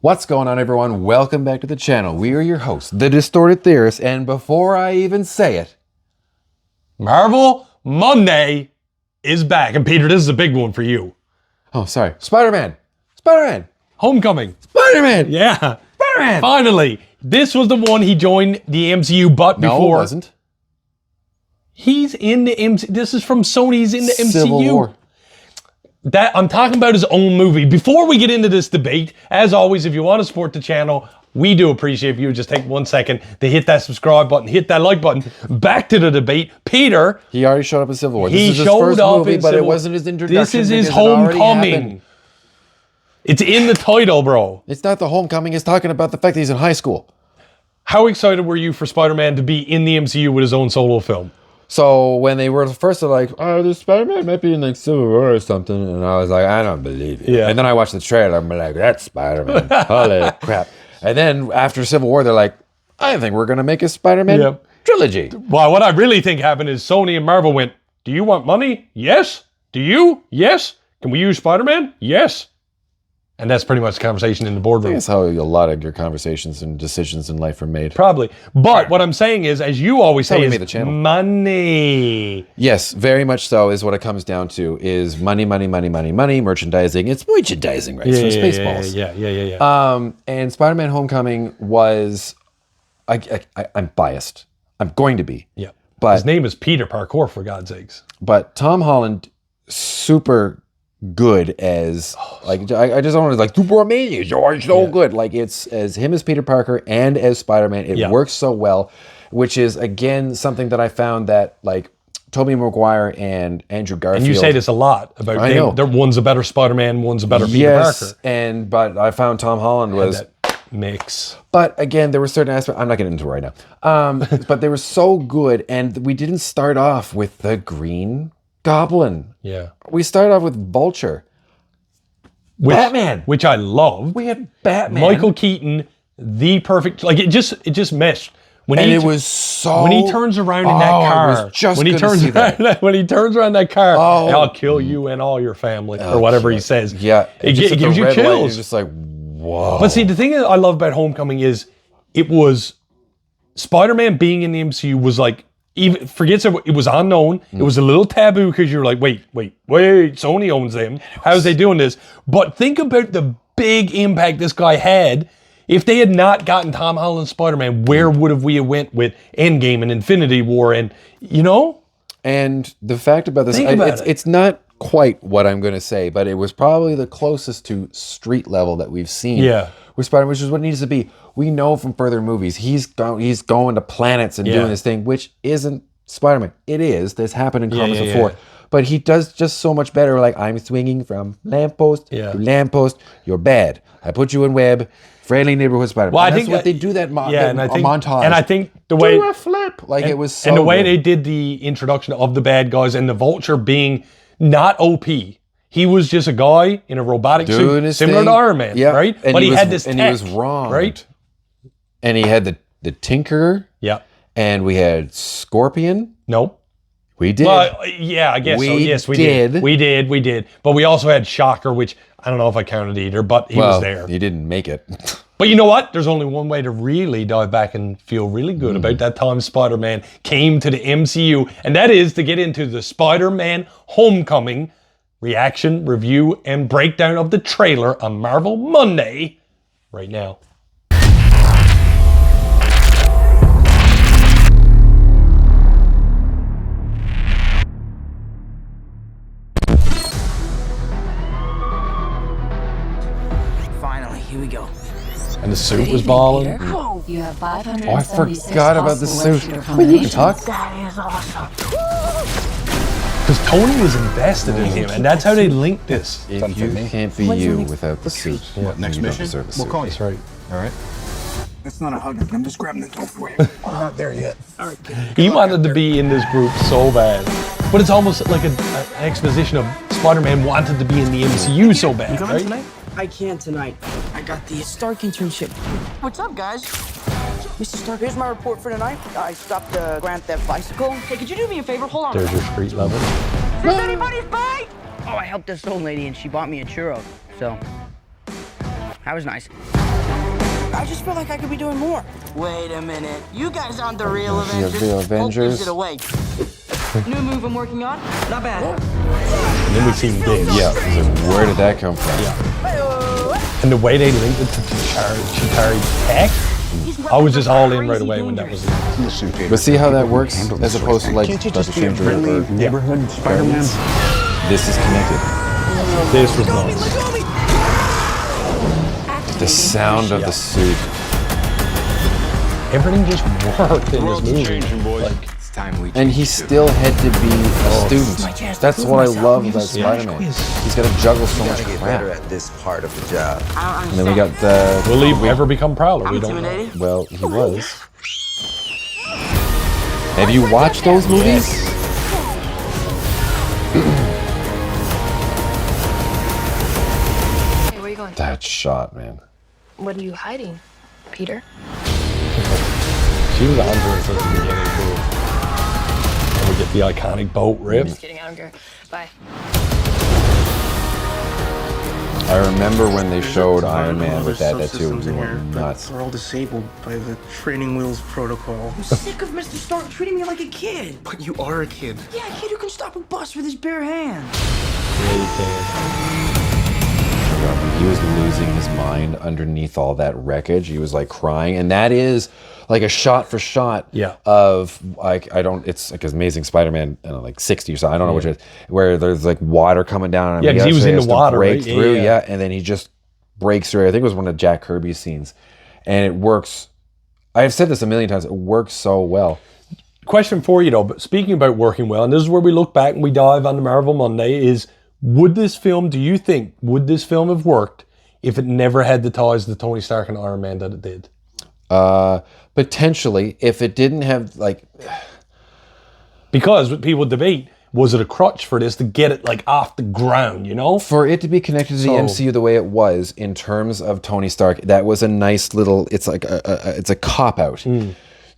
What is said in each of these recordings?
What's going on, everyone? Welcome back to the channel. We are your hosts, the Distorted Theorists, and before I even say it, Marvel Monday is back. And Peter, this is a big one for you. oh, sorry, Spider-Man, Homecoming. Spider-Man, Yeah. Spider-Man. Finally. This was the one he joined the MCU, but No, before. it wasn't. He's in the MCU. This is from Sony. He's in the MCU. Civil War. That I'm talking about his own movie. Before we get into this debate, as always, if you want to support the channel, we do appreciate if you just take 1 second to hit that subscribe button, hit that like button. Back to the debate. Peter. He already showed up in Civil War. He This is his showed first up movie, in but Civil it War. wasn't his introduction. This is his because it already homecoming. happened. It's in the title, bro. It's not the homecoming. It's talking about the fact that he's in high school. How excited were you for Spider-Man to be in the MCU with his own solo film? So when they were first like, oh, this Spider-Man might be in like Civil War or something, and I was like, I don't believe it. Yeah. And then I watched the trailer, I'm like, that's Spider-Man. Holy crap. And then after Civil War, they're like, I think we're gonna make a Spider-Man trilogy. Well, what I really think happened is Sony and Marvel went, do you want money? Yes. Do you? Yes. Can we use Spider-Man? Yes. And that's pretty much the conversation in the boardroom. That's how a lot of your conversations and decisions in life are made. Probably. But what I'm saying is, as you always say, we is made the channel. money. Yes, very much so is what it comes down to, is money, merchandising. It's merchandising, right? It's from Spaceballs. Yeah. And Spider-Man Homecoming was, I'm biased. I'm going to be. Yeah. But His name is Peter Parkour, for God's sakes. But Tom Holland, super good as, like, I just don't want to, like, super amazing. You're so good. Like, it's as him as Peter Parker and as Spider-Man. It works so well, which is, again, something that I found that, like, Tobey Maguire and Andrew Garfield. And you say this a lot about I know. One's a better Spider-Man, one's a better Peter Parker. But I found Tom Holland was... That mix. But again, there were certain aspects, I'm not getting into it right now, but they were so good, and we didn't start off with the Green Goblin. Yeah. We started off with Vulture. Batman. Which I love. We had Batman. Michael Keaton, the perfect, like it just meshed. When it was so... When he turns around in that car, when he turns around that car, I'll kill you and all your family, or whatever he says. Yeah. It gives you chills. You're just like, whoa. But see, the thing that I love about Homecoming is it was Spider-Man being in the MCU was like, even forgets it was unknown. It was a little taboo because you're like, wait, Sony owns them. How's they doing this? But think about the big impact this guy had. If they had not gotten Tom Holland's Spider-Man, where would have we went with Endgame and Infinity War and, you know? And the fact about this, it's not quite what I'm going to say, but it was probably the closest to street level that we've seen. Yeah. With Spider-Man, which is what it needs to be. We know from further movies, he's going to planets and doing this thing, which isn't Spider-Man. It is. This happened in comics before. But he does just so much better. Like, I'm swinging from lamppost to lamppost. You're bad. I put you in web. Friendly neighborhood Spider-Man. Well, I think think what they do that montage. And I think the way... Do a flip. Like, it was so And the way good. they did the introduction of the bad guys and the Vulture being not OP. He was just a guy in a robotic suit, similar to Iron Man, right? And but he had this tech, and he was wrong. right? And he had the Tinkerer. Yeah. And we had Scorpion. Nope. We did. Well, yeah, I guess so. Yes, we did. We did. But we also had Shocker, which I don't know if I counted either, but he was there. He didn't make it. But you know what? There's only one way to really dive back and feel really good about that time Spider-Man came to the MCU, and that is to get into the Spider-Man Homecoming reaction, review, and breakdown of the trailer on Marvel Monday right now. Finally, here we go. And the suit was balling. You have I forgot about the suit. Wait, you can talk? That is awesome. Because Tony was invested in him, and that's how they linked this. If you can't be you without the suit, Next you don't mission, deserve a suit. we'll call you. That's right. All right. It's not a hug. I'm just grabbing the door for you. We're not there yet. All right. He wanted to be in this group so bad. But it's almost like an exposition of Spider-Man wanted to be in the MCU so bad, You coming right? tonight? I can't tonight. I got the Stark internship. What's up, guys? Mr. Stark, here's my report for tonight. I stopped the Grand Theft bicycle. Hey, could you do me a favor? Hold on. There's your street level. Is this anybody's bike? Oh, I helped this old lady and she bought me a churro. So, That was nice. I just feel like I could be doing more. Wait a minute. You guys aren't the real Avengers. The Avengers. Gives it away. New move I'm working on. Not bad. And then we see him dance. Yeah. So where did that come from? Yeah. And the way they linked it to Chitauri's tech, I was just all in right away when that was in. But see how that works as opposed to like Doctor Strange or neighborhood Spider-Man? This is connected. This was nice. The sound of the suit. Everything just worked in this movie. Like, and he still had to be a student. That's what I love about Spider-Man. He's got to juggle so much crap. At this part of the job. And then we got the... will he ever become Prowler? We don't know. Well, he was. Have you watched those movies? Hey, where are you going? That shot, man. What are you hiding, Peter? She was on to it since the beginning, too. And we get the iconic boat rip. Just kidding, I don't care. Bye. I remember when they showed Iron Man with that too. Systems in here, but Nuts. they're all disabled by the training wheels protocol. I'm sick of Mr. Stark treating me like a kid. But you are a kid. Yeah, a kid who can stop a bus with his bare hands. He was losing his mind underneath all that wreckage. He was like crying, and that is like a shot for shot of like it's like Amazing Spider-Man, I don't know, like 60 or something. I don't know which it is, where there's like water coming down. Yeah, because he was in the water, break right? through, and then he just breaks through. I think it was one of Jack Kirby's scenes, and it works. I've said this a million times. It works so well. Question for you though, but speaking about working well, and this is where we look back and we dive on the Marvel Monday, is would this film have worked if it never had the ties to Tony Stark and Iron Man that it did? Potentially, if it didn't have like... Because people debate, was it a crutch for this to get it like off the ground, you know? For it to be connected to the MCU the way it was in terms of Tony Stark, that was a nice little, it's like it's a cop-out.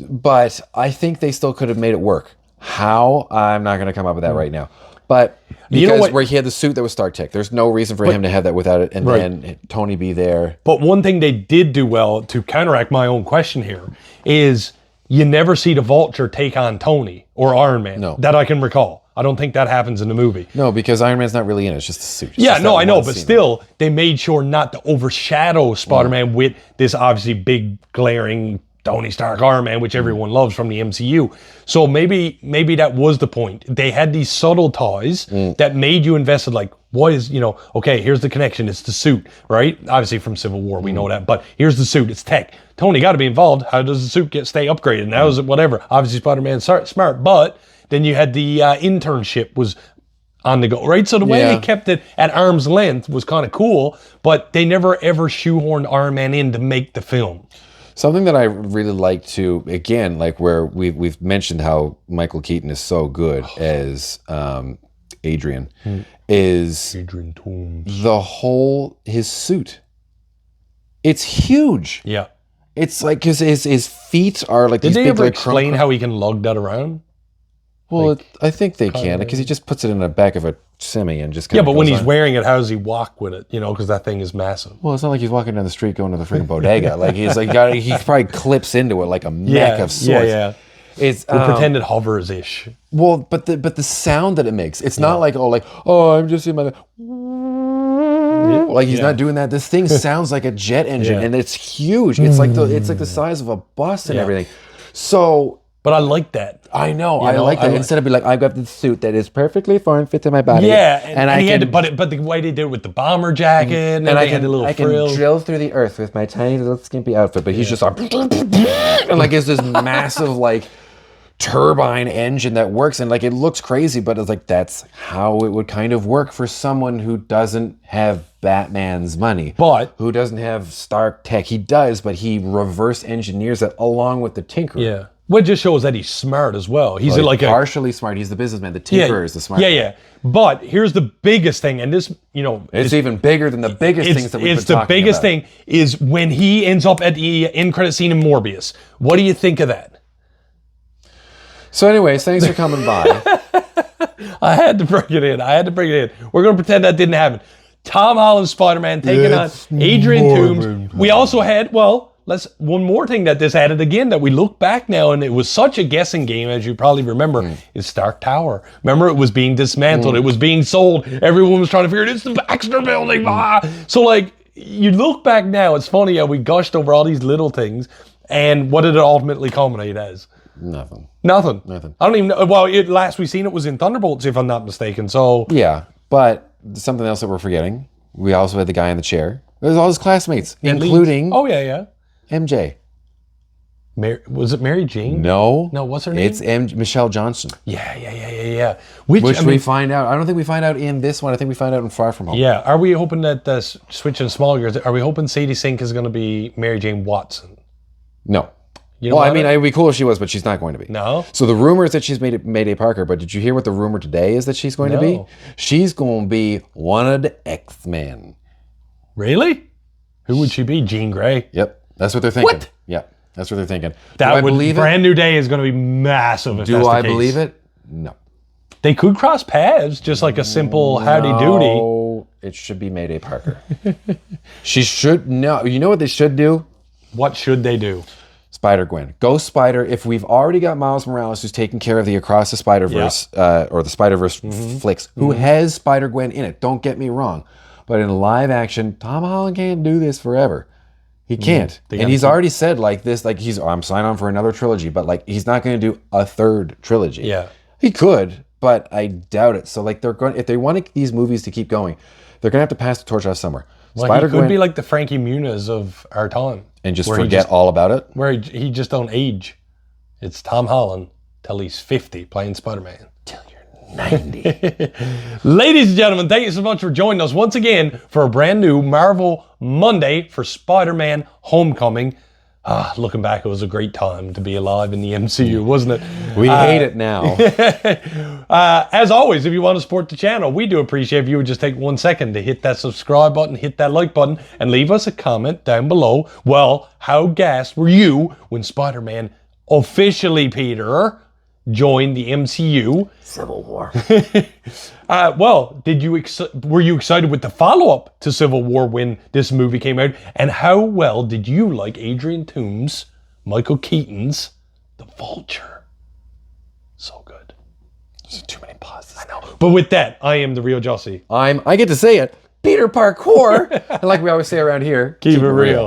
But I think they still could have made it work. How? I'm not going to come up with that right now. But because you know what? where he had the suit that was Stark Tech, there's no reason for him to have that without it, and then Tony be there. But one thing they did do well to counteract my own question here is you never see the Vulture take on Tony or Iron Man. No. That I can recall. I don't think that happens in the movie. No, because Iron Man's not really in it. It's just a suit. It's Yeah, just no, that I know, one but scene. still, they made sure not to overshadow Spider-Man with this obviously big, glaring Tony Stark Iron Man, which everyone loves from the MCU. So maybe that was the point. They had these subtle ties that made you invested, like, what is, okay, here's the connection. It's the suit, right? Obviously from Civil War, we know that. But here's the suit. It's tech. Tony got to be involved. How does the suit stay upgraded? And how is it whatever? Obviously Spider-Man's smart. But then you had the internship was on the go, right? So the way they kept it at arm's length was kind of cool, but they never ever shoehorned Iron Man in to make the film. Something that I really like to, again, like where we've mentioned how Michael Keaton is so good as Adrian, is Adrian Toomes. his suit. It's huge. Yeah. It's like his feet are like Did these they big, ever like, explain how he can lug that around? Well, I think they can, because he just puts it in the back of a semi and just kind Yeah, of but when goes he's on. wearing it, how does he walk with it? Because that thing is massive. Well, it's not like he's walking down the street going to the freaking bodega. Like he probably clips into it like a mech of sorts. Yeah. It's We'll pretend it hovers-ish. well, but the sound that it makes, it's not like I'm just in my like he's not doing that. This thing sounds like a jet engine, and it's huge. It's like the size of a bus and everything. So. But I like that. I know, I like that. Instead of being like, I've got the suit that is perfectly formed, fits in my body. Yeah, and he I had can, but the way they did it with the bomber jacket, and I had a little frill. can drill through the earth with my tiny little skimpy outfit. But he's just like, and like it's this massive like turbine engine that works, and like it looks crazy, but it's like that's how it would kind of work for someone who doesn't have Batman's money, but who doesn't have Stark Tech. He does, but he reverse engineers it along with the Tinkerer. Yeah. Well, it just shows that he's smart as well. He's Well, like partially smart. He's the businessman. The Tinkerer is the smart guy. Yeah. But here's the biggest thing, and this, it's even bigger than the biggest things that we've been talking about. It's the biggest thing is when he ends up at the end credit scene in Morbius. What do you think of that? So anyways, thanks for coming by. I had to bring it in. We're going to pretend that didn't happen. Tom Holland's Spider-Man taking on Adrian Toomes. We also had, one more thing that this added again that we look back now, and it was such a guessing game, as you probably remember, is Stark Tower. Remember, it was being dismantled. It was being sold. Everyone was trying to figure it. It's the Baxter building. So, like, you look back now, it's funny how we gushed over all these little things, and what did it ultimately culminate as? Nothing. Nothing. I don't even know. Well, last we seen it was in Thunderbolts, if I'm not mistaken. So yeah, but something else that we're forgetting. We also had the guy in the chair. There's all his classmates, including MJ. Was it Mary Jane? No. What's her name? It's Michelle Johnson. Yeah. Which we find out. I don't think we find out in this one. I think we find out in Far From Home. Yeah. Are we hoping that switching small gears? Are we hoping Sadie Sink is going to be Mary Jane Watson? No. You know well, I mean, it'd be cool if she was, but she's not going to be. No. So the rumor is that she's Mayday Parker, but did you hear what the rumor today is that she's going to be? She's going to be one of the X-Men. Really? Who would she be? Jean Grey? Yep. That's what they're thinking. What? Yeah. That's what they're thinking. That would believe Brand New Day is going to be massive. If Do I believe it? No. They could cross paths, just like a simple howdy doody. No, it should be Mayday Parker. She should know. You know what they should do? What should they do? Spider-Gwen. Go Spider. If we've already got Miles Morales who's taking care of the Across the Spider-Verse or the Spider-Verse flicks, who has Spider-Gwen in it. Don't get me wrong. But in live action, Tom Holland can't do this forever. He can't. And he's already said like this, like I'm signing on for another trilogy, but like he's not going to do a third trilogy. Yeah. He could, but I doubt it. So like if they want these movies to keep going, they're going to have to pass the torch off somewhere. Well, he could be like the Frankie Muniz of our time. And just forget all about it? Where he just don't age. It's Tom Holland till he's 50 playing Spider-Man. Till you're 90. Ladies and gentlemen, thank you so much for joining us once again for a brand new Marvel Monday for Spider-Man Homecoming. Looking back, it was a great time to be alive in the MCU, wasn't it? We hate it now. As always, if you want to support the channel, we do appreciate if you would just take 1 second to hit that subscribe button, hit that like button, and leave us a comment down below. Well, how gassed were you when Spider-Man officially, Peter, joined the MCU? Civil War. Well, were you excited with the follow-up to Civil War when this movie came out? And how well did you like Adrian Toomes, Michael Keaton's The Vulture? So good. There's too many pauses. I know. But with that, I am the real Jussy. I get to say it, Peter Parkour. And like we always say around here, keep it real.